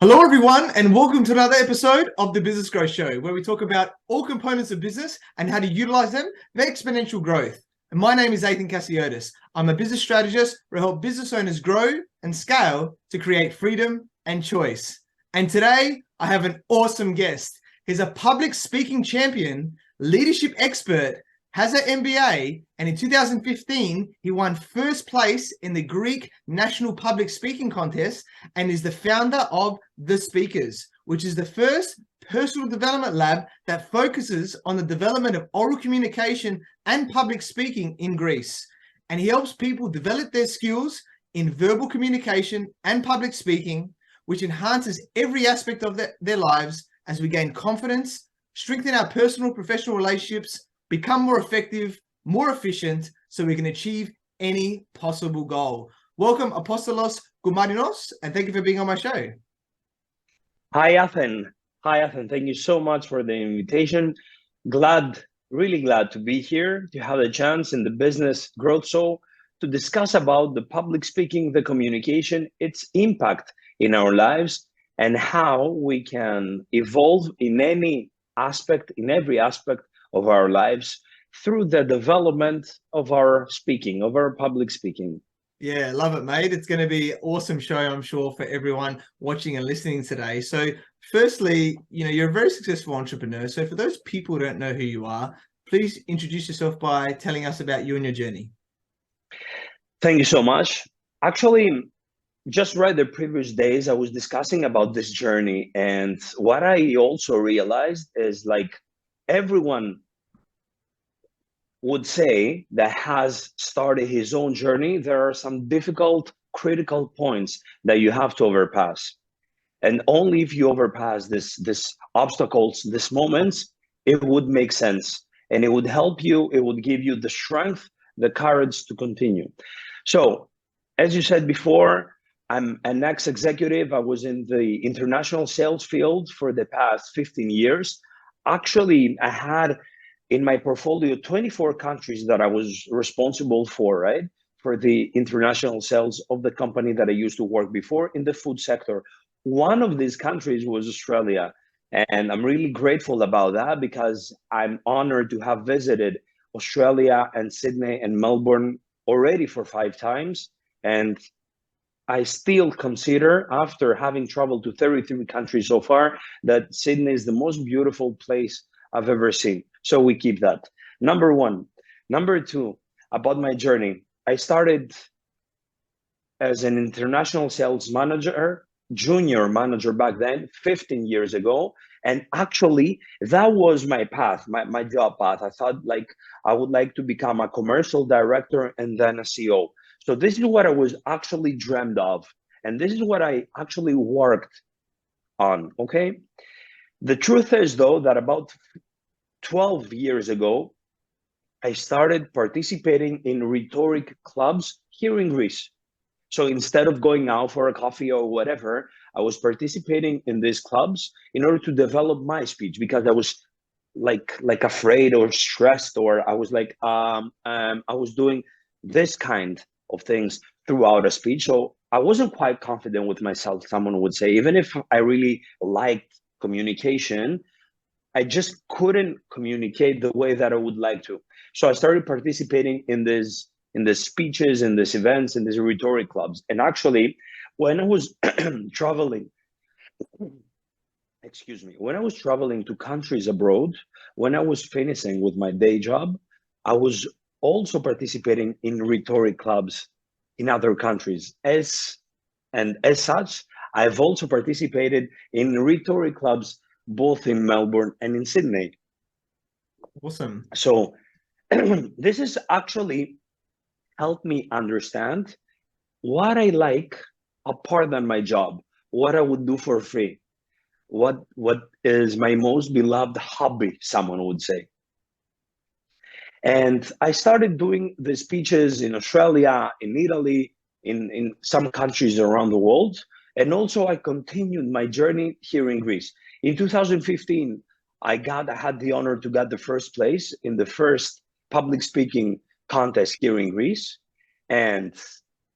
Hello, everyone, and welcome to another episode of the Business Growth Show, where we talk about all components of business and how to utilize them for exponential growth. And my name is Athin. I'm a business strategist who help business owners grow and scale to create freedom and choice. And today, I have an awesome guest. He's a public speaking champion, leadership expert, has an MBA, and in 2015, he won first place in the Greek National Public Speaking Contest and is the founder of theSpeakers, which is the first personal development lab that focuses on the development of oral communication and public speaking in Greece. And he helps people develop their skills in verbal communication and public speaking, which enhances every aspect of their lives as we gain confidence, strengthen our personal and professional relationships, become more effective, more efficient, so we can achieve any possible goal. Welcome, Apostolos Koumarinos, and thank you for being on my show. Hi, Athin. Thank you so much for the invitation. Really glad to be here, to have a chance in the Business Growth Show to discuss about the public speaking, the communication, its impact in our lives, and how we can evolve in every aspect of our lives through the development of our speaking, of our public speaking. Yeah, love it, mate. It's going to be an awesome show, I'm sure, for everyone watching and listening today. So firstly, you're a very successful entrepreneur. So for those people who don't know who you are, please introduce yourself by telling us about you and your journey. Thank you so much. Actually, just right the previous days, I was discussing about this journey. And what I also realized is like everyone would say that has started his own journey, there are some difficult, critical points that you have to overpass. And only if you overpass this obstacles, these moments, it would make sense. And it would help you, it would give you the strength, the courage to continue. So, as you said before, I'm an ex-executive. I was in the international sales field for the past 15 years. Actually, I had in my portfolio 24 countries that I was responsible for, right? For the international sales of the company that I used to work before in the food sector. One of these countries was Australia. And I'm really grateful about that because I'm honored to have visited Australia and Sydney and Melbourne already for 5 times. And I still consider, after having traveled to 33 countries so far, that Sydney is the most beautiful place I've ever seen. So we keep that. Number one. Number two, about my journey. I started as an international sales manager, junior manager back then, 15 years ago. And actually, that was my path, my job path. I thought like I would like to become a commercial director and then a CEO. So this is what I was actually dreamed of. And this is what I actually worked on, okay? The truth is, though, that about 12 years ago, I started participating in rhetoric clubs here in Greece. So instead of going out for a coffee or whatever, I was participating in these clubs in order to develop my speech because I was like afraid or stressed, or I was like, I was doing this kind of things throughout a speech. So I wasn't quite confident with myself, someone would say, even if I really liked communication, I just couldn't communicate the way that I would like to. So I started participating in the speeches, in these events, in these rhetoric clubs. And actually, when I was traveling, when I was traveling to countries abroad, when I was finishing with my day job, I was also participating in rhetoric clubs in other countries. As such, I've also participated in rhetoric clubs both in Melbourne and in Sydney. Awesome. So this is actually helped me understand what I like apart than my job, what I would do for free, what is my most beloved hobby, someone would say. And I started doing the speeches in Australia, in Italy, in some countries around the world. And also I continued my journey here in Greece. In 2015, I had the honor to get the first place in the first public speaking contest here in Greece. And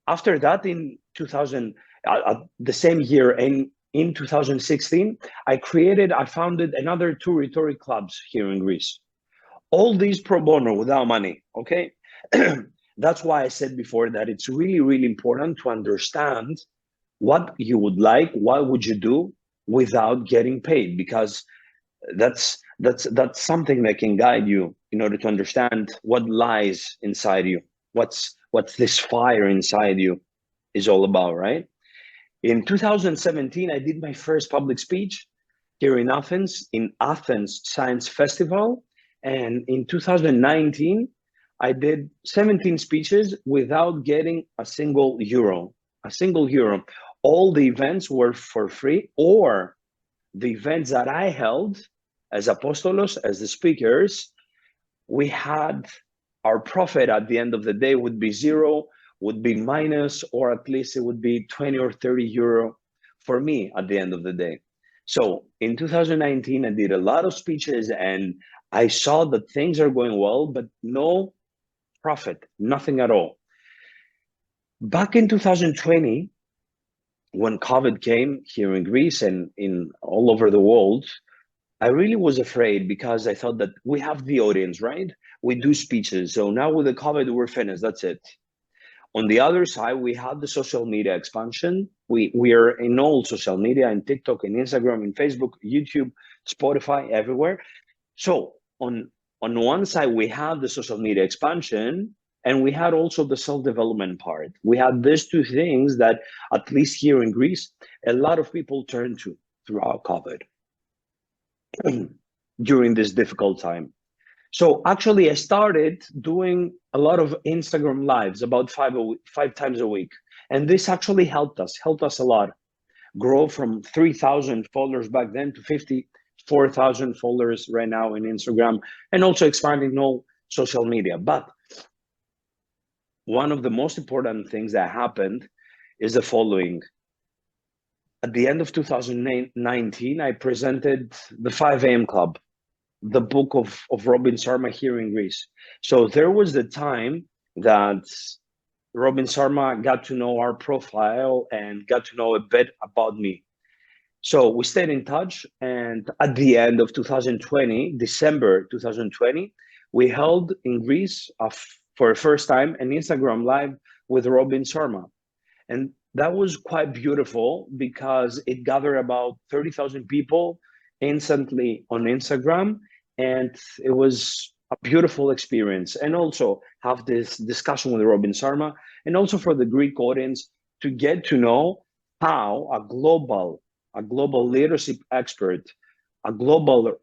after that, in the same year, in in 2016, I founded another 2 rhetoric clubs here in Greece. All these pro bono without money, okay? That's why I said before that it's really, really important to understand what you would like, what would you do without getting paid, because that's something that can guide you in order to understand what lies inside you, what's this fire inside you is all about, right? In 2017, I did my first public speech here in Athens Science Festival. And in 2019, I did 17 speeches without getting a single euro. All the events were for free, or the events that I held as Apostolos, as the speakers, we had our profit at the end of the day would be zero, would be minus, or at least it would be 20 or 30 euro for me at the end of the day. So in 2019, I did a lot of speeches and I saw that things are going well, but no profit, nothing at all. Back in 2020, when COVID came here in Greece and in all over the world, I really was afraid because I thought that we have the audience, right? We do speeches. So now with the COVID, we're finished. That's it. On the other side, we had the social media expansion. We are in all social media, in TikTok, in Instagram, in Facebook, YouTube, Spotify, everywhere. So on one side, we had the social media expansion, and we had also the self-development part. We had these two things that, at least here in Greece, a lot of people turned to throughout COVID during this difficult time. So actually, I started doing a lot of Instagram lives, about 5 times a week. And this actually helped us a lot. Grow from 3,000 followers back then to 54,000 followers right now in Instagram, and also expanding all social media. But one of the most important things that happened is the following. At the end of 2019, I presented the 5 a.m. Club, the book of Robin Sharma here in Greece. So there was the time that Robin Sharma got to know our profile and got to know a bit about me. So we stayed in touch, and at the end of 2020, December 2020, we held in Greece for the first time an Instagram live with Robin Sharma. And that was quite beautiful because it gathered about 30,000 people instantly on Instagram, and it was a beautiful experience. And also have this discussion with Robin Sharma, and also for the Greek audience to get to know how a global leadership expert, a global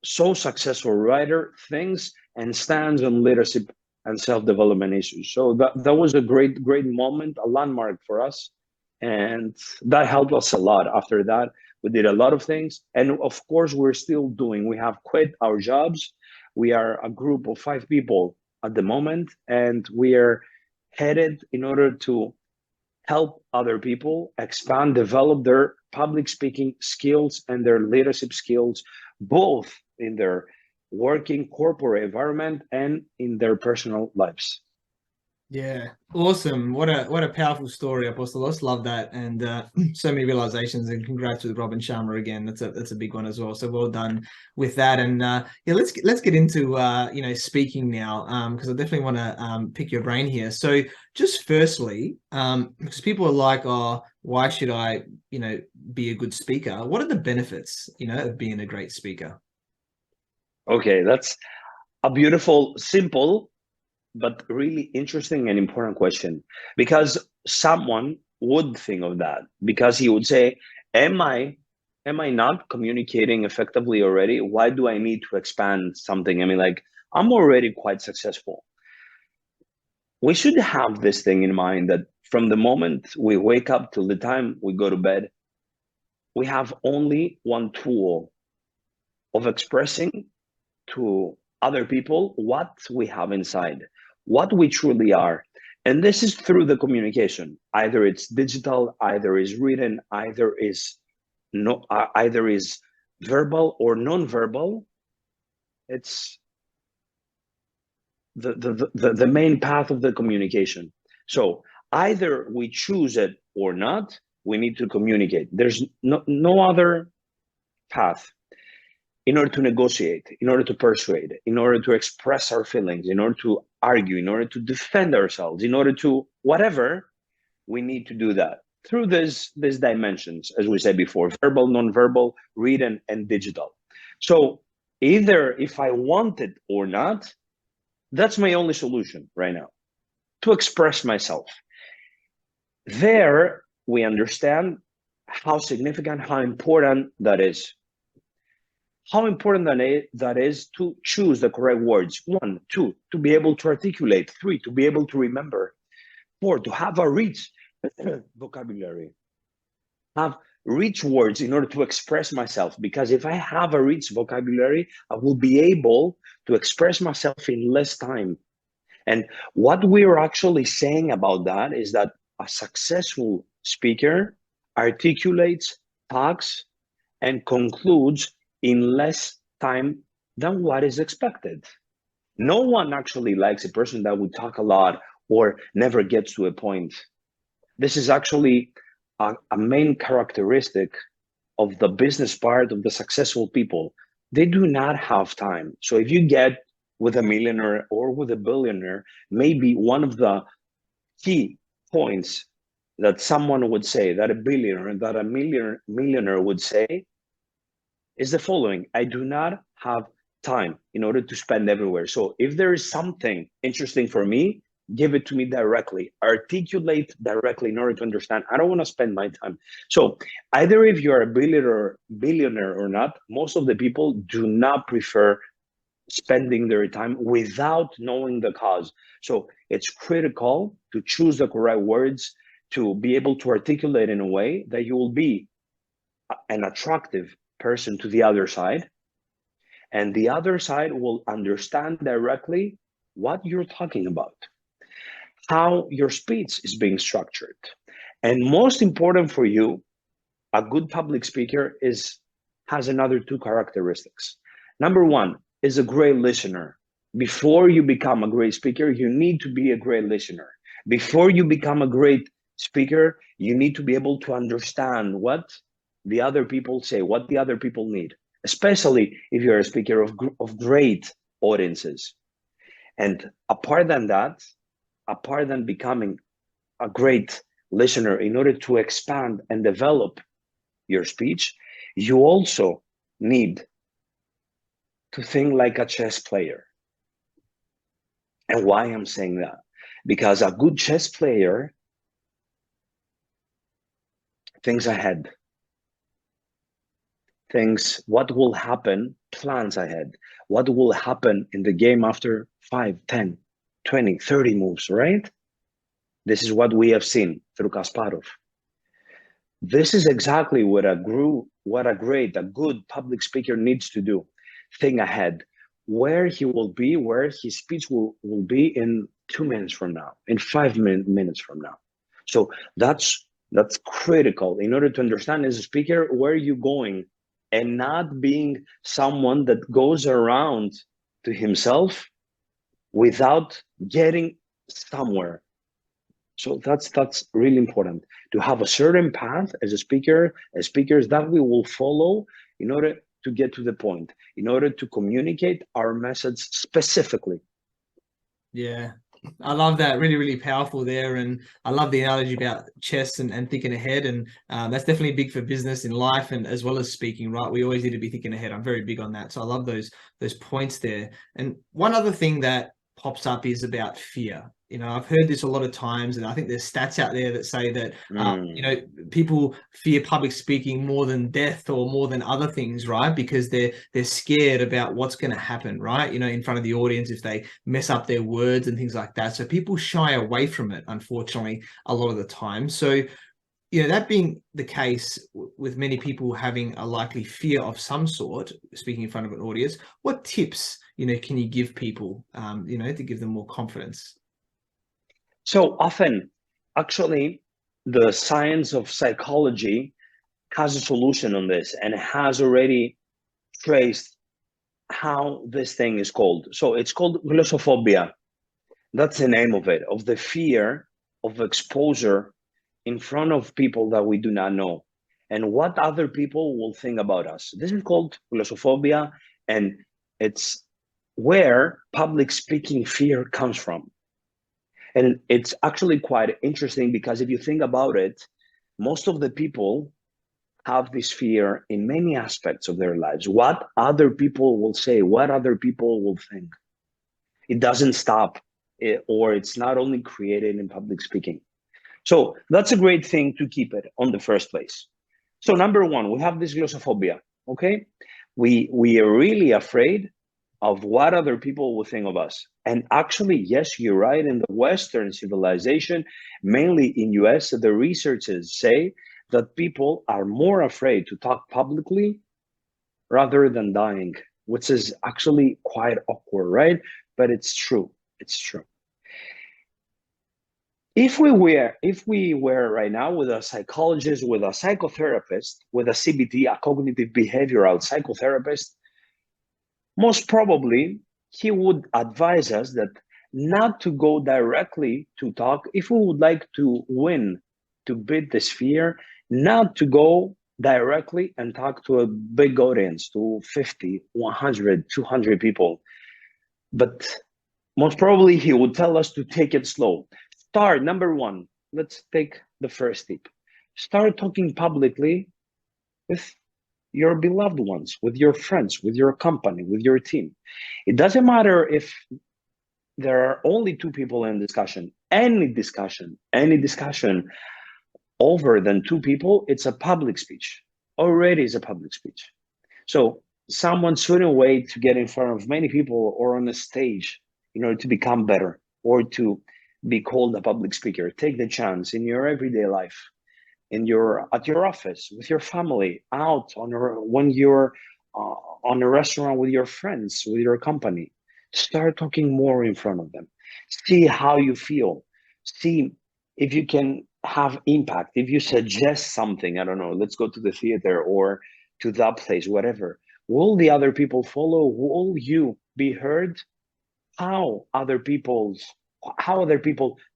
so successful writer thinks and stands on leadership and self-development issues. So that was a great moment, a landmark for us, and that helped us a lot. After that, we did a lot of things, and of course we're still doing. We have quit our jobs. We are a group of 5 people at the moment, and we are headed in order to help other people expand, develop their public speaking skills and their leadership skills, both in their working corporate environment and in their personal lives. Yeah, awesome. What a powerful story, Apostolos. Love that. And so many realizations, and congrats with Robin Sharma again. That's a big one as well. So well done with that. And yeah, let's get into speaking now, because I definitely want to pick your brain here. So just firstly, because people are like, oh, why should I be a good speaker? What are the benefits of being a great speaker? Okay, that's a beautiful, simple, but really interesting and important question, because someone would think of that, because he would say, am I not communicating effectively already? Why do I need to expand something? I mean, like, I'm already quite successful. We should have this thing in mind that from the moment we wake up till the time we go to bed, we have only one tool of expressing to other people what we have inside, what we truly are. And this is through the communication. Either it's digital, either is written, either is verbal or non-verbal. It's the main path of the communication. So either we choose it or not, we need to communicate. There's no other path in order to negotiate, in order to persuade, in order to express our feelings, in order to argue, in order to defend ourselves, in order to whatever. We need to do that through these dimensions, as we said before: verbal, non-verbal, written, and digital. So either if I want it or not, that's my only solution right now, to express myself. There we understand how significant, how important that is. How important that is to choose the correct words. 1, 2, to be able to articulate. 3, to be able to remember. 4, to have a rich vocabulary. Have rich words in order to express myself. Because if I have a rich vocabulary, I will be able to express myself in less time. And what we're actually saying about that is that a successful speaker articulates, talks, and concludes in less time than what is expected. No one actually likes a person that would talk a lot or never gets to a point. This is actually a main characteristic of the business part of the successful people. They do not have time. So if you get with a millionaire or with a billionaire, maybe one of the key points that someone would say, that a billionaire, that a millionaire would say, is the following: I do not have time in order to spend everywhere. So if there is something interesting for me, give it to me directly, articulate directly in order to understand. I don't want to spend my time. So either if you're a billionaire or not, most of the people do not prefer spending their time without knowing the cause. So it's critical to choose the correct words, to be able to articulate in a way that you will be an attractive person to the other side, and the other side will understand directly what you're talking about, how your speech is being structured. And most important for you, a good public speaker has another 2 characteristics. Number 1 is a great listener. Before you become a great speaker, you need to be a great listener. Before you become a great speaker, you need to be able to understand what the other people say, what the other people need, especially if you're a speaker of great audiences. And apart than becoming a great listener in order to expand and develop your speech, you also need to think like a chess player. And why I'm saying that? Because a good chess player thinks ahead. Thinks what will happen, plans ahead. What will happen in the game after 5, 10, 20, 30 moves, right? This is what we have seen through Kasparov. This is exactly what a good public speaker needs to do. Think ahead, where he will be, where his speech will be in 2 minutes from now, in 5 minutes from now. So that's critical in order to understand as a speaker where you're going, and not being someone that goes around to himself without getting somewhere. So that's really important, to have a certain path as a speaker, as speakers that we will follow in order to get to the point, in order to communicate our message specifically. Yeah, I love that. Really, really powerful there. And I love the analogy about chess and thinking ahead. And that's definitely big for business in life, and as well as speaking, right? We always need to be thinking ahead. I'm very big on that. So I love those points there. And one other thing that pops up is about fear. You know, I've heard this a lot of times, and I think there's stats out there that say that, you know, people fear public speaking more than death or more than other things, right? Because they're scared about what's going to happen, right? You know, in front of the audience, if they mess up their words and things like that. So people shy away from it, unfortunately, a lot of the time. So, you know, that being the case, with many people having a likely fear of some sort, speaking in front of an audience, what tips, you know, can you give people, you know, to give them more confidence? So often, actually, the science of psychology has a solution on this, and has already traced how this thing is called. So it's called glossophobia. That's the name of it, of the fear of exposure in front of people that we do not know and what other people will think about us. This is called glossophobia, and it's where public speaking fear comes from. And it's actually quite interesting because if you think about it, most of the people have this fear in many aspects of their lives. What other people will say, what other people will think. It doesn't stop, or it's not only created in public speaking. So that's a great thing to keep it on the first place. So number one, we have this glossophobia, okay? We are really afraid of what other people will think of us. And actually, yes, you're right, in the Western civilization, mainly in US, the researchers say that people are more afraid to talk publicly rather than dying, which is actually quite awkward, right? But it's true, it's true. If we were right now with a psychologist, with a psychotherapist, with a CBT, a cognitive behavioral psychotherapist, most probably he would advise us that not to go directly to talk. If we would like to win, to beat this fear, not to go directly and talk to a big audience, to 50, 100, 200 people. But most probably he would tell us to take it slow. Start, number one, let's take the first tip. Start talking publicly with your beloved ones, with your friends, with your company, with your team. It doesn't matter if there are only two people in discussion. Any discussion over than two people, it's a public speech. Already is a public speech. So someone shouldn't wait to get in front of many people or on a stage in order to become better or to be called a public speaker. Take the chance in your everyday life, at your office, with your family, out when you're on a restaurant with your friends, with your company. Start talking more in front of them. See how you feel. See if you can have impact. If you suggest something, I don't know, let's go to the theater or to that place, whatever. Will the other people follow? Will you be heard? How other people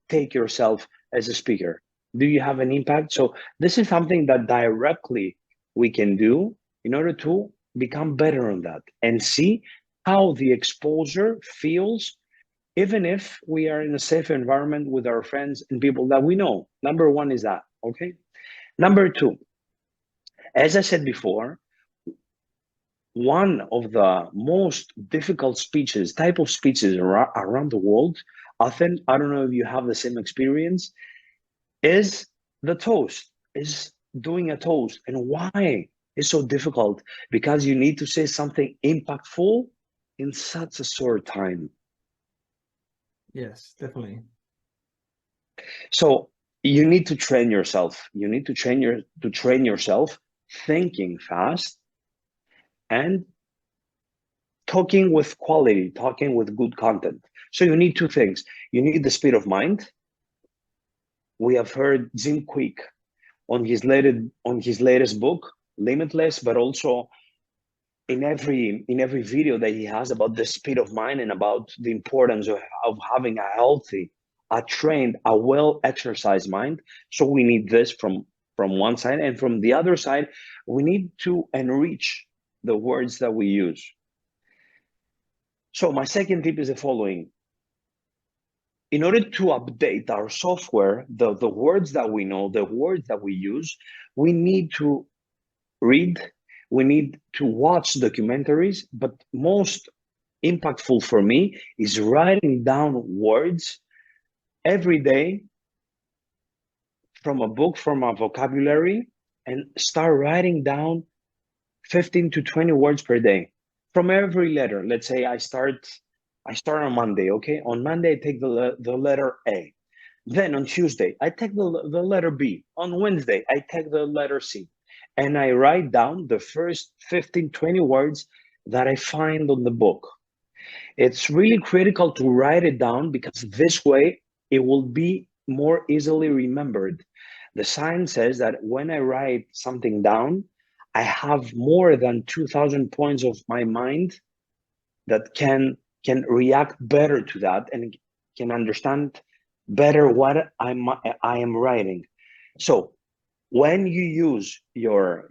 take yourself as a speaker? Do you have an impact? So this is something that directly we can do in order to become better on that and see how the exposure feels, even if we are in a safe environment with our friends and people that we know. Number one is that, okay? Number two, as I said before, one of the most difficult type of speeches around the world, Athin, I don't know if you have the same experience, is the toast, is doing a toast. And why it's so difficult? Because you need to say something impactful in such a short time. Yes, definitely. So you need to train yourself. You need to train yourself thinking fast and talking with quality, talking with good content. So you need two things. You need the speed of mind. We have heard Jim Quick on his latest book, Limitless, but also in every video that he has about the speed of mind and about the importance of having a healthy, a trained, a well-exercised mind. So we need this from one side, and from the other side, we need to enrich the words that we use. So my second tip is the following. In order to update our software, the words that we know, the words that we use, we need to read, we need to watch documentaries, but most impactful for me is writing down words every day from a book, from a vocabulary, and start writing down 15 to 20 words per day from every letter. Let's say I start on Monday, okay? On Monday, I take the letter A. Then on Tuesday, I take the letter B. On Wednesday, I take the letter C. And I write down the first 15, 20 words that I find on the book. It's really critical to write it down because this way it will be more easily remembered. The science says that when I write something down, I have more than 2,000 points of my mind that can react better to that and can understand better what I am writing. So when you use your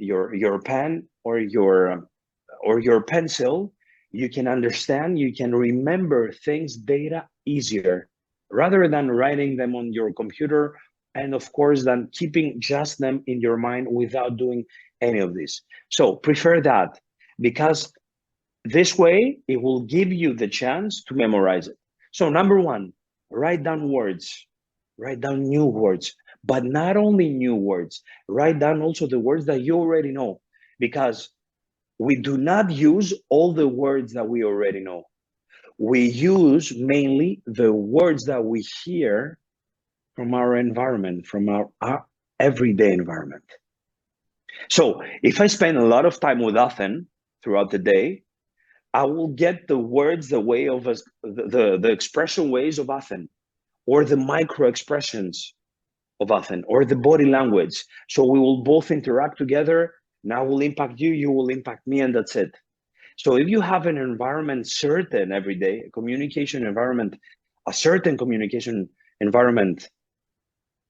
pen or your pencil, you can understand, you can remember things, data easier, rather than writing them on your computer, and of course than keeping just them in your mind without doing any of this. So prefer that, because this way it will give you the chance to memorize it. So number one, write down words, write down new words, but not only new words, write down also the words that you already know, because we do not use all the words that we already know. We use mainly the words that we hear from our environment, from our everyday environment. So if I spend a lot of time with Athin throughout the day, I will get the words, the way of us, the expression ways of Athin, or the micro expressions of Athin, or the body language. So we will both interact together. Now will impact you, you will impact me, and that's it. So if you have an environment certain every day, a communication environment, a certain communication environment,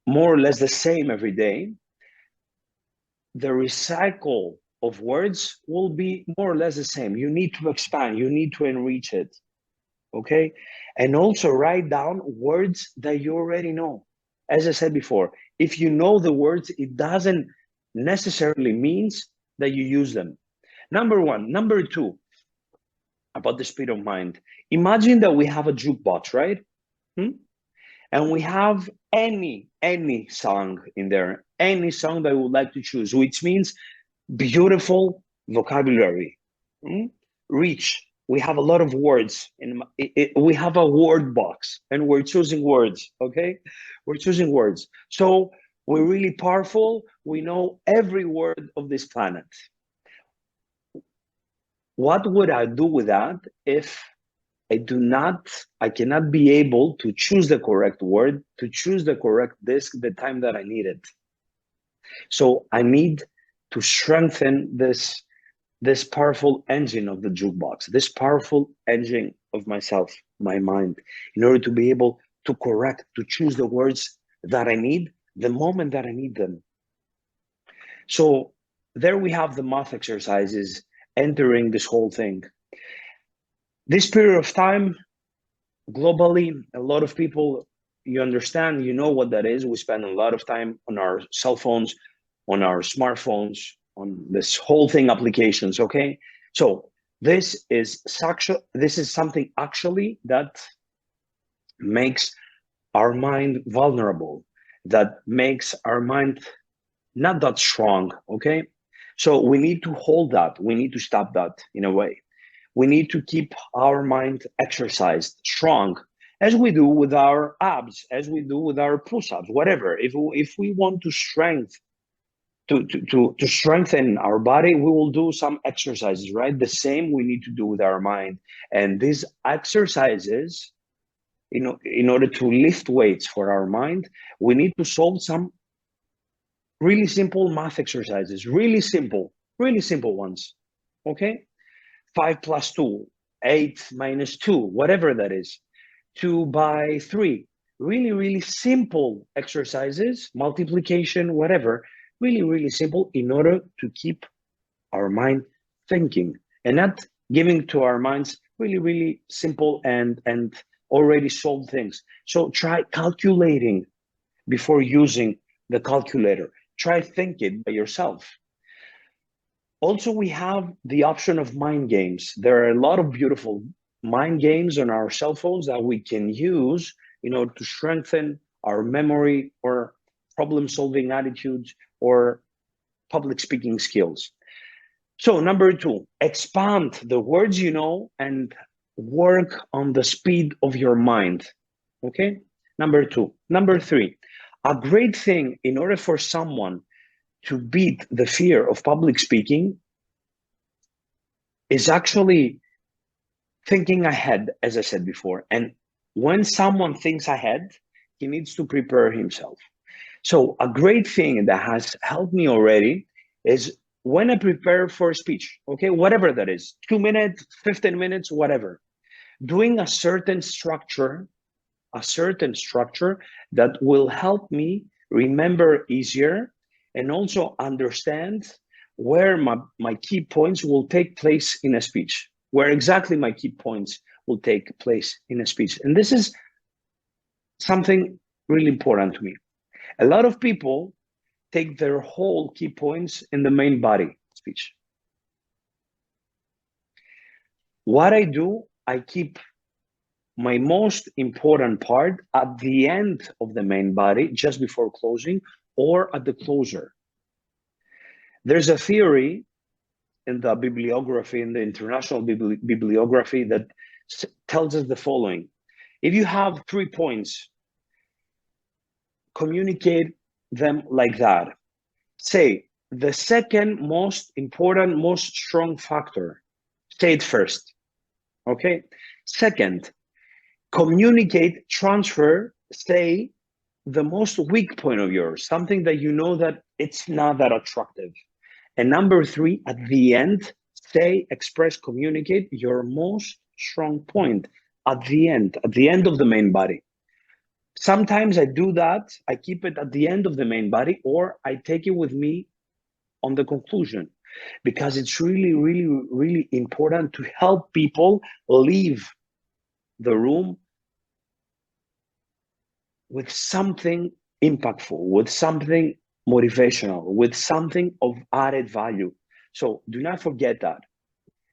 more or less the same every day, the recycle of words will be more or less the same. You need to expand, you need to enrich it, okay? And also write down words that you already know. As I said before, if you know the words, it doesn't necessarily means that you use them. Number one. Number two, about the speed of mind. Imagine that we have a jukebox, right? And we have any song in there, any song that we would like to choose, which means beautiful vocabulary, rich. We have a lot of words, we have a word box, and we're choosing words, okay? We're choosing words. So we're really powerful. We know every word of this planet. What would I do with that if I cannot be able to choose the correct word, to choose the correct disc, the time that I need it? So I need to strengthen this powerful engine of the jukebox, this powerful engine of myself, my mind, in order to be able to choose the words that I need, the moment that I need them. So there we have the math exercises entering this whole thing. This period of time, globally, a lot of people, you understand, you know what that is. We spend a lot of time on our cell phones, on our smartphones, on this whole thing, applications, okay? So this is something actually that makes our mind vulnerable, that makes our mind not that strong, okay? So we need to hold that. We need to stop that in a way. We need to keep our mind exercised, strong, as we do with our abs, as we do with our push-ups, whatever. If we want to strengthen our body, we will do some exercises, right? The same we need to do with our mind. And these exercises, in order to lift weights for our mind, we need to solve some really simple math exercises, really simple ones, okay? 5 plus 2, 8 minus 2, whatever that is, 2 by 3. Really simple exercises, multiplication, whatever, really simple, in order to keep our mind thinking and not giving to our minds really simple and already solved things. So try calculating before using the calculator. Try thinking by yourself. Also, we have the option of mind games. There are a lot of beautiful mind games on our cell phones that we can use in order to strengthen our memory or problem-solving attitudes or public speaking skills. So number 2, expand the words you know and work on the speed of your mind, okay? Number 2. Number 3, a great thing in order for someone to beat the fear of public speaking is actually thinking ahead, as I said before. And when someone thinks ahead, he needs to prepare himself. So a great thing that has helped me already is when I prepare for a speech, okay, whatever that is, 2 minutes, 15 minutes, whatever, doing a certain structure that will help me remember easier, and also understand where my key points will take place in a speech, where exactly my key points will take place in a speech. And this is something really important to me. A lot of people take their whole key points in the main body speech. What I do, I keep my most important part at the end of the main body, just before closing, or at the closer. There's a theory in the bibliography, in the international bibliography, that tells us the following. If you have 3 points, communicate them like that. Say the second most important, most strong factor. Say it first, okay? Second, communicate, transfer, say the most weak point of yours, something that you know that it's not that attractive. And number 3, at the end, say, express, communicate your most strong point at the end of the main body. Sometimes I do that, I keep it at the end of the main body, or I take it with me on the conclusion, because it's really, really, really important to help people leave the room with something impactful, with something motivational, with something of added value. So do not forget that.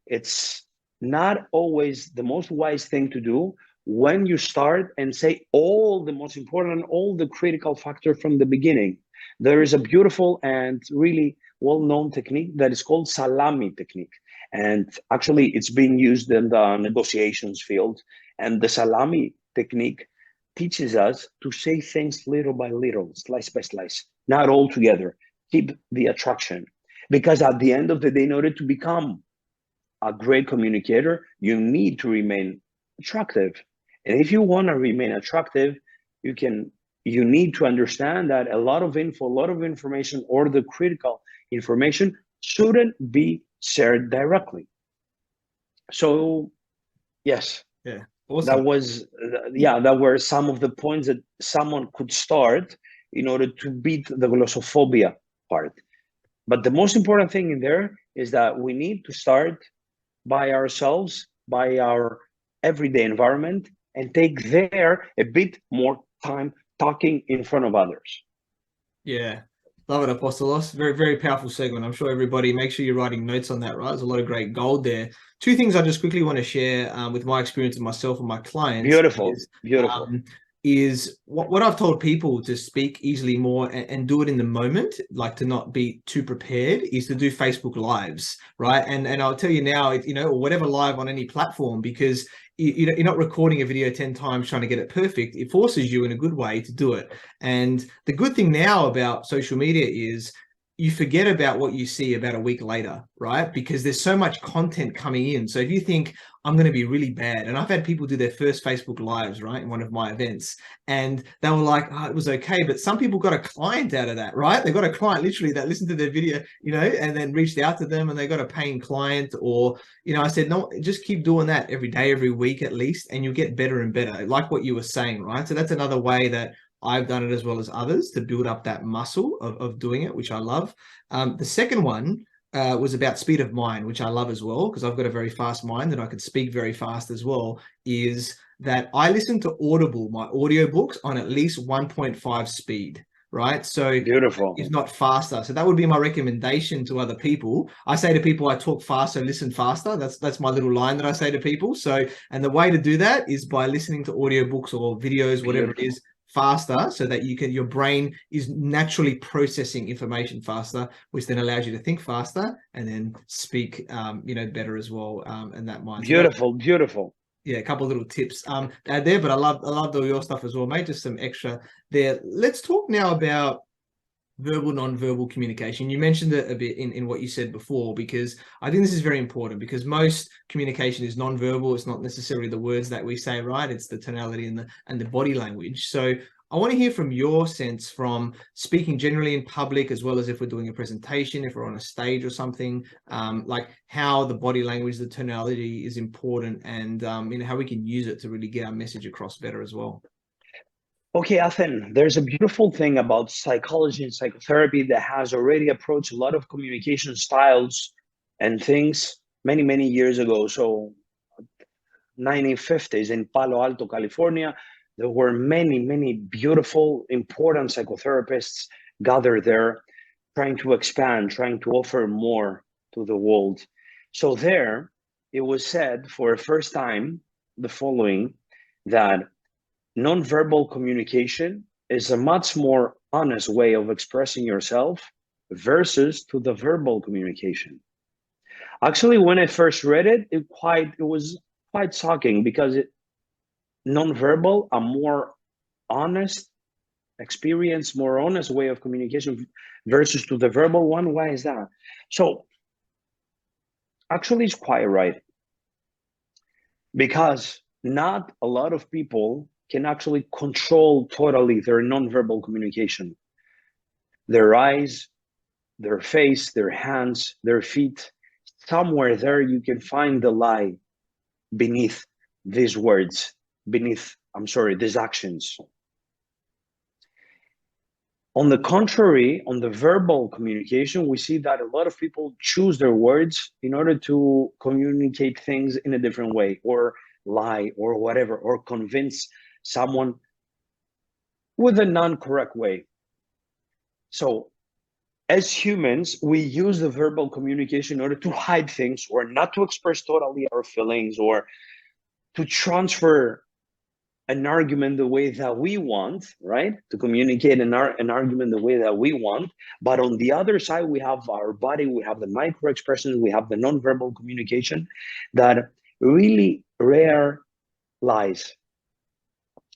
It's not always the most wise thing to do when you start and say all the most important, all the critical factor from the beginning. There is a beautiful and really well-known technique that is called salami technique. And actually it's being used in the negotiations field. And the salami technique teaches us to say things little by little, slice by slice, not all together. Keep the attraction. Because at the end of the day, in order to become a great communicator, you need to remain attractive. And if you want to remain attractive, you need to understand that a lot of info, a lot of information, or the critical information shouldn't be shared directly. So, yes. Yeah. Awesome. That were some of the points that someone could start in order to beat the glossophobia part. But the most important thing in there is that we need to start by ourselves, by our everyday environment, and take there a bit more time talking in front of others. Yeah. Love it, Apostolos. Very, very powerful segment. I'm sure everybody, make sure you're writing notes on that, right? There's a lot of great gold there. 2 things I just quickly want to share with my experience with myself and my clients. Beautiful. Is what I've told people to speak easily more and do it in the moment, like to not be too prepared, is to do Facebook Lives, right? And I'll tell you now, or whatever live on any platform, because you're not recording a video 10 times trying to get it perfect. It forces you in a good way to do it. And the good thing now about social media is you forget about what you see about a week later, right? Because there's so much content coming in. So if you think I'm going to be really bad, and I've had people do their first Facebook Lives, right, in one of my events, and they were like, oh, it was okay. But some people got a client out of that, right? They got a client literally that listened to their video, and then reached out to them and they got a paying client. Or, I said, no, just keep doing that every day, every week at least, and you'll get better and better, like what you were saying, right? So that's another way that I've done it, as well as others, to build up that muscle of doing it, which I love. The second one was about speed of mind, which I love as well, because I've got a very fast mind and I could speak very fast as well, is that I listen to Audible, my audiobooks, on at least 1.5 speed, right? So beautiful. If not faster. So that would be my recommendation to other people. I say to people, I talk faster, listen faster. That's my little line that I say to people. So, and the way to do that is by listening to audiobooks or videos, whatever it is, faster, so that your brain is naturally processing information faster, which then allows you to think faster and then speak better as well, and that mind. Beautiful. Yeah, a couple of little tips there, but I loved all your stuff as well, mate. Just some extra there. Let's talk now about verbal, non-verbal communication. You mentioned it a bit in what you said before, because I think this is very important, because most communication is non-verbal. It's not necessarily the words that we say, right? It's the tonality and the body language. So I want to hear from your sense, from speaking generally in public, as well as if we're doing a presentation, if we're on a stage or something, like how the body language, the tonality is important, and how we can use it to really get our message across better as well. Okay, Athin, there's a beautiful thing about psychology and psychotherapy that has already approached a lot of communication styles and things many, many years ago. So 1950s in Palo Alto, California, there were many, many beautiful, important psychotherapists gathered there, trying to expand, trying to offer more to the world. So there, it was said for the first time the following, that nonverbal communication is a much more honest way of expressing yourself versus to the verbal communication. Actually, when I first read it, it was quite shocking because nonverbal, a more honest experience, more honest way of communication versus to the verbal one. Why is that? So actually, it's quite right, because not a lot of people can actually control totally their nonverbal communication. Their eyes, their face, their hands, their feet, somewhere there you can find the lie beneath these words, beneath, these actions. On the contrary, on the verbal communication, we see that a lot of people choose their words in order to communicate things in a different way, or lie, or whatever, or convince someone with a non-correct way. So as humans, we use the verbal communication in order to hide things, or not to express totally our feelings, or to transfer an argument the way that we want, right? To communicate an argument the way that we want. But on the other side, we have our body, we have the micro expressions, we have the nonverbal communication that really rare lies.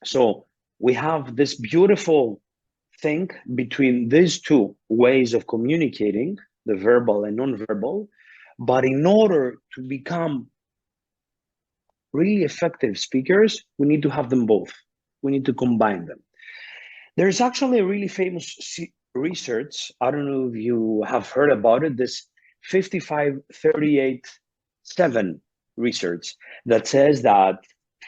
So we have this beautiful thing between these two ways of communicating, the verbal and nonverbal. But in order to become really effective speakers, we need to have them both. We need to combine them. There's actually a really famous research. I don't know if you have heard about it, this 55-38-7 research that says that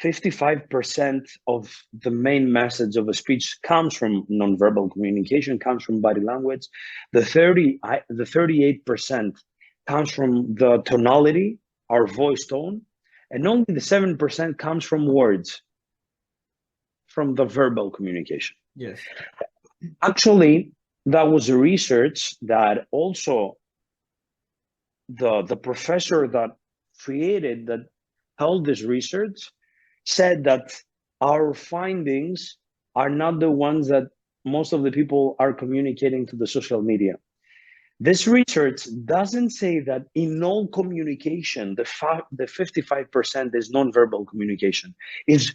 55% of the main message of a speech comes from nonverbal communication, comes from body language. The 38% comes from the tonality, our voice tone, and only the 7% comes from words, from the verbal communication. Yes. Actually, that was a research that also the professor that held this research said that our findings are not the ones that most of the people are communicating to the social media. This research doesn't say that in all communication, the 55% is nonverbal communication. It's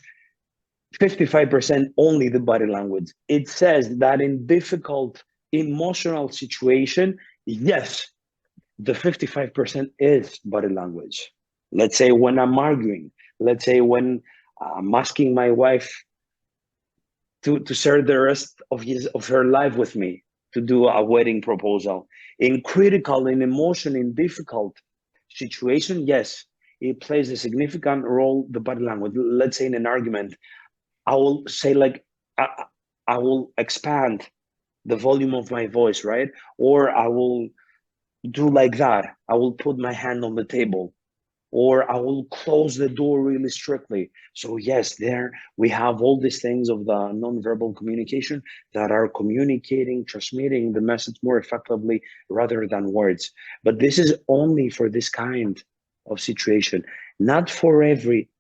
55% only the body language. It says that in difficult emotional situation, yes, the 55% is body language. Let's say when I'm arguing, let's say when I'm asking my wife to share the rest of her life with me, to do a wedding proposal. In critical, in emotion, in difficult situation, yes, it plays a significant role, the body language. Let's say in an argument, I will say like, I will expand the volume of my voice, right? Or I will do like that. I will put my hand on the table, or I will close the door really strictly. So yes, there we have all these things of the nonverbal communication that are communicating, transmitting the message more effectively rather than words. But this is only for this kind of situation, not for every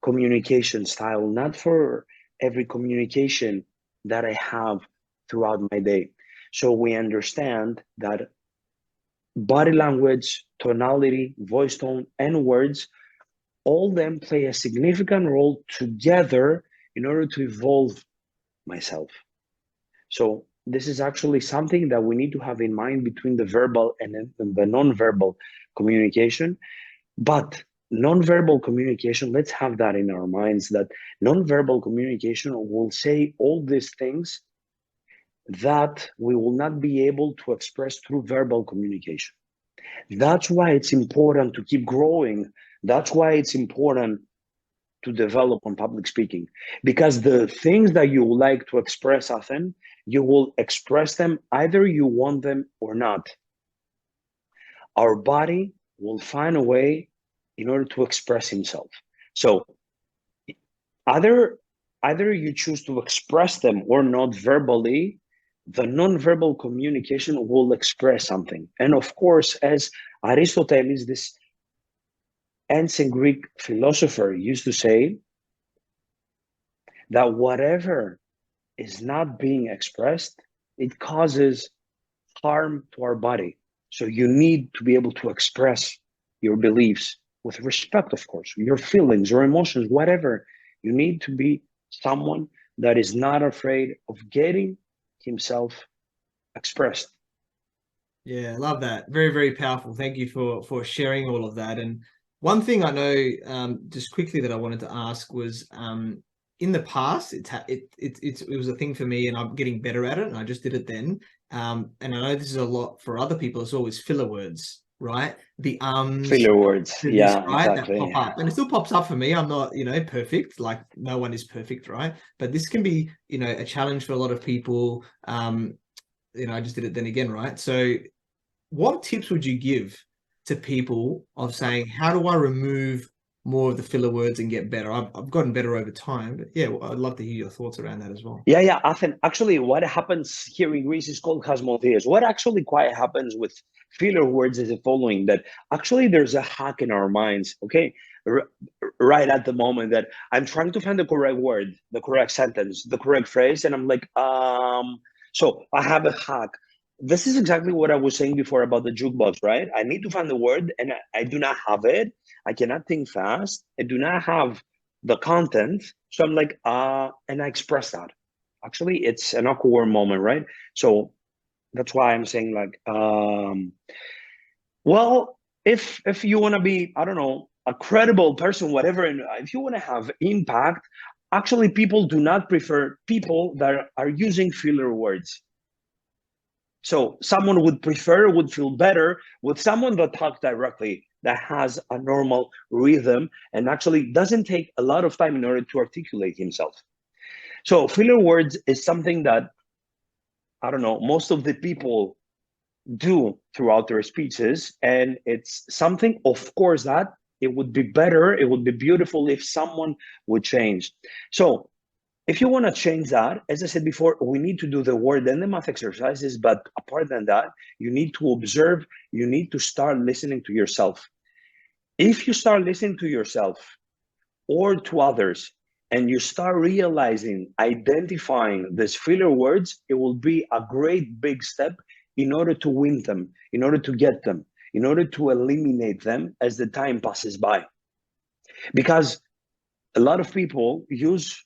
communication style, not for every communication that I have throughout my day. So we understand that body language, tonality, voice tone, and words, all them play a significant role together in order to evolve myself. So this is actually something that we need to have in mind between the verbal and the non-verbal communication. But non-verbal communication, let's have that in our minds, that non-verbal communication will say all these things that we will not be able to express through verbal communication. That's why it's important to keep growing. That's why it's important to develop on public speaking, because the things that you like to express often, you will express them either you want them or not. Our body will find a way in order to express himself. So either you choose to express them or not verbally, the non-verbal communication will express something. And of course, as Aristotle, this ancient Greek philosopher, used to say, that whatever is not being expressed, it causes harm to our body. So you need to be able to express your beliefs with respect, of course, your feelings, your emotions, whatever. You need to be someone that is not afraid of getting himself expressed. Yeah, I love that. Very, very powerful. Thank you for sharing all of that. And one thing I know, just quickly, that I wanted to ask was, in the past, it was a thing for me, and I'm getting better at it, and I just did it then. And I know this is a lot for other people. It's always filler words, right? The Filler words, yeah, right, exactly. that pop up, and it still pops up for me. I'm not, perfect. Like, no one is perfect, right? But this can be, a challenge for a lot of people. I just did it then again, right? So what tips would you give to people of saying, how do I remove more of the filler words and get better? I've gotten better over time, but yeah, I'd love to hear your thoughts around that as well. Yeah, Athin. Actually, what happens here in Greece is called cosmotheus. What actually quite happens with filler words is the following, that actually there's a hack in our minds, okay? Right at the moment that I'm trying to find the correct word, the correct sentence, the correct phrase, and I'm like, so I have a hack. This is exactly what I was saying before about the jukebox, right? I need to find the word, and I do not have it. I cannot think fast. I do not have the content. So I'm like, and I express that. Actually, it's an awkward moment, right? So that's why I'm saying, like, well, if you want to be, I don't know, a credible person, whatever, and if you want to have impact, actually people do not prefer people that are using filler words. So someone would feel better with someone that talks directly, that has a normal rhythm, and actually doesn't take a lot of time in order to articulate himself. So filler words is something that, I don't know, most of the people do throughout their speeches. And it's something, of course, that it would be better, it would be beautiful if someone would change. So if you want to change that, as I said before, we need to do the word and the math exercises. But apart than that, you need to observe, you need to start listening to yourself. If you start listening to yourself or to others, and you start realizing, identifying these filler words, it will be a great big step in order to win them, in order to get them, in order to eliminate them as the time passes by. Because a lot of people use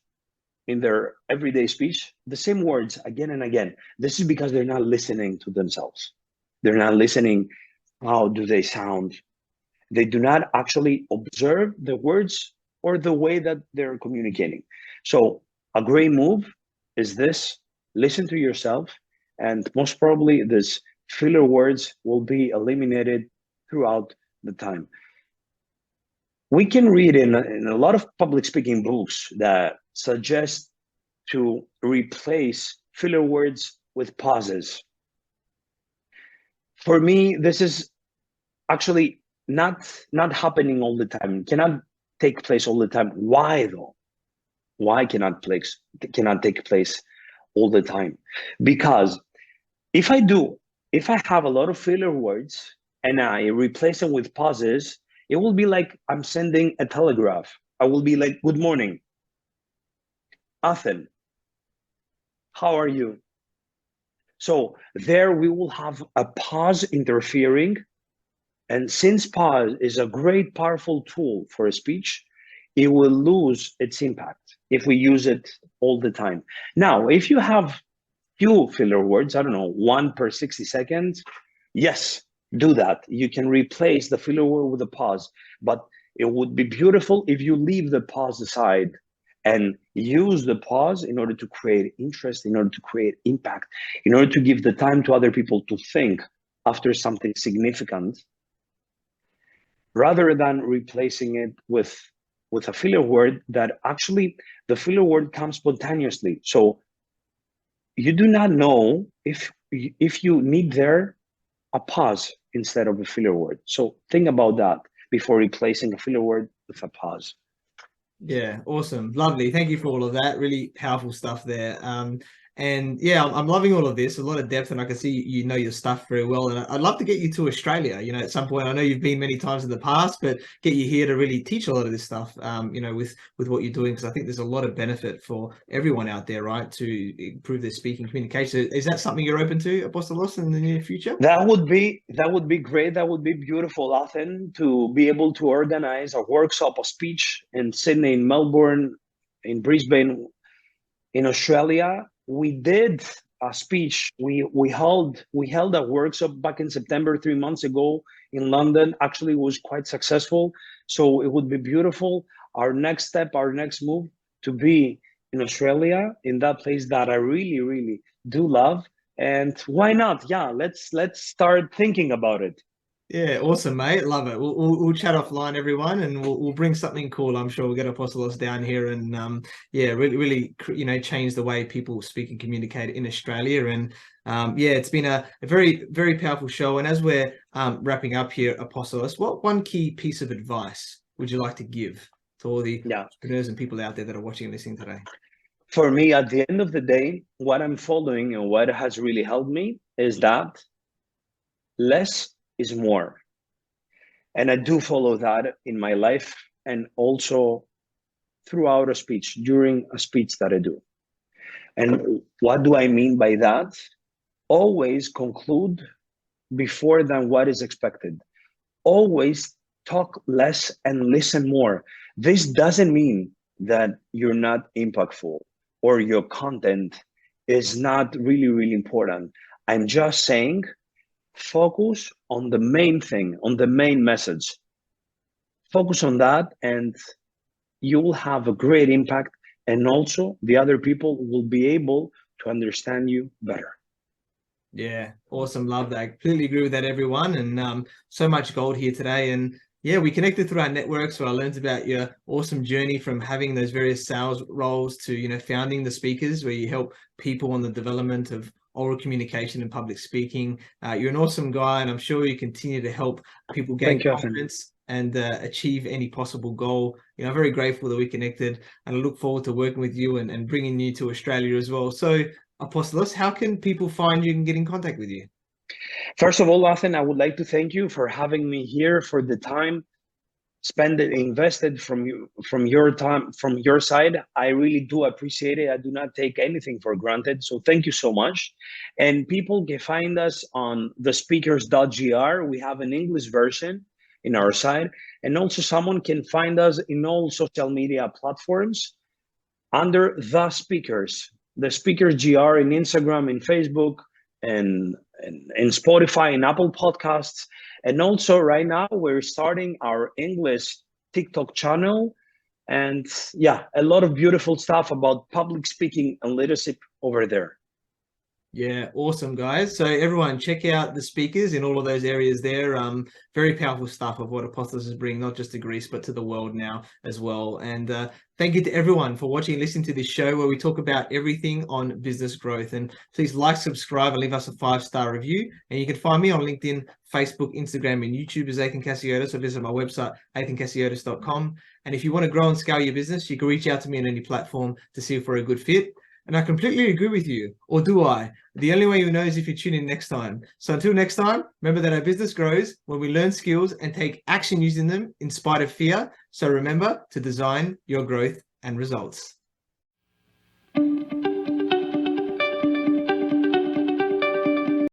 in their everyday speech the same words again and again. This is because they're not listening to themselves. They're not listening, how do they sound? They do not actually observe the words or the way that they're communicating. So a great move is this: listen to yourself, and most probably this filler words will be eliminated throughout the time. We can read in a lot of public speaking books that suggest to replace filler words with pauses. For me, this is actually not happening all the time, cannot take place all the time. Why though? Why cannot take place all the time? Because if I have a lot of filler words and I replace them with pauses, it will be like I'm sending a telegraph. I will be like, good morning, Athin, how are you? So there we will have a pause interfering. And since pause is a great, powerful tool for a speech, it will lose its impact if we use it all the time. Now, if you have few filler words, I don't know, 1 per 60 seconds, yes, do that. You can replace the filler word with a pause, but it would be beautiful if you leave the pause aside and use the pause in order to create interest, in order to create impact, in order to give the time to other people to think after something significant, rather than replacing it with with a filler word that actually the filler word comes spontaneously. So you do not know if you need there a pause instead of a filler word. So think about that before replacing a filler word with a pause. Yeah, awesome. Lovely. Thank you for all of that. Really powerful stuff there. And yeah, I'm loving all of this, a lot of depth, and I can see you know your stuff very well. And I'd love to get you to Australia, you know, at some point. I know you've been many times in the past, but get you here to really teach a lot of this stuff, you know, with what you're doing, because I think there's a lot of benefit for everyone out there, right, to improve their speaking communication. Is that something you're open to, Apostolos, in the near future? That would be great. That would be beautiful, Athin, to be able to organize a workshop, a speech in Sydney, in Melbourne, in Brisbane, in Australia. We did a speech. We held a workshop back in September, 3 months ago in London. Actually, it was quite successful. So it would be beautiful. Our next step, our next move, to be in Australia, in that place that I really, really do love. And why not? Yeah, let's start thinking about it. Yeah, awesome, mate. Love it. We'll chat offline, everyone, and we'll bring something cool. I'm sure we'll get Apostolos down here and yeah, really you know, change the way people speak and communicate in Australia. And yeah, it's been a very, very powerful show. And as we're wrapping up here, Apostolos, what one key piece of advice would you like to give to all the entrepreneurs and people out there that are watching and listening today? For me, at the end of the day, what I'm following and what has really helped me is that less is more. And I do follow that in my life and also throughout a speech, during a speech that I do. And what do I mean by that? Always conclude before than what is expected. Always talk less and listen more. This doesn't mean that you're not impactful or your content is not really, really important. I'm just saying, focus on the main thing, on the main message. Focus on that and you will have a great impact, and also the other people will be able to understand you better. Yeah, awesome. Love that. I completely agree with that, everyone. And so much gold here today. And yeah, we connected through our network. So I learned about your awesome journey from having those various sales roles to, you know, founding theSpeakers, where you help people on the development of oral communication and public speaking. You're an awesome guy, and I'm sure you continue to help people gain confidence and achieve any possible goal. You know, I'm very grateful that we connected, and I look forward to working with you and bringing you to Australia as well. So Apostolos, how can people find you and get in contact with you? First of all, Athin, I would like to thank you for having me here, for the time invested from your time, from your side. I really do appreciate it. I do not take anything for granted. So thank you so much. And people can find us on thespeakers.gr. We have an English version in our site. And also someone can find us in all social media platforms under theSpeakers GR in Instagram, in Facebook, and in Spotify, in Apple Podcasts. And also right now we're starting our English TikTok channel. And yeah, a lot of beautiful stuff about public speaking and leadership over there. Yeah, awesome, guys. So everyone, check out theSpeakers in all of those areas there. Very powerful stuff of what Apostolos is bringing, not just to Greece, but to the world now as well. And thank you to everyone for watching and listening to this show where we talk about everything on business growth. And please like, subscribe, and leave us a 5-star review. And you can find me on LinkedIn, Facebook, Instagram, and YouTube as Athin Kassiotis. So visit my website, athinkassiotis.com. And if you want to grow and scale your business, you can reach out to me on any platform to see if we're a good fit. And I completely agree with you, or do I? The only way you know is if you tune in next time. So until next time, remember that our business grows when we learn skills and take action using them in spite of fear. So remember to design your growth and results.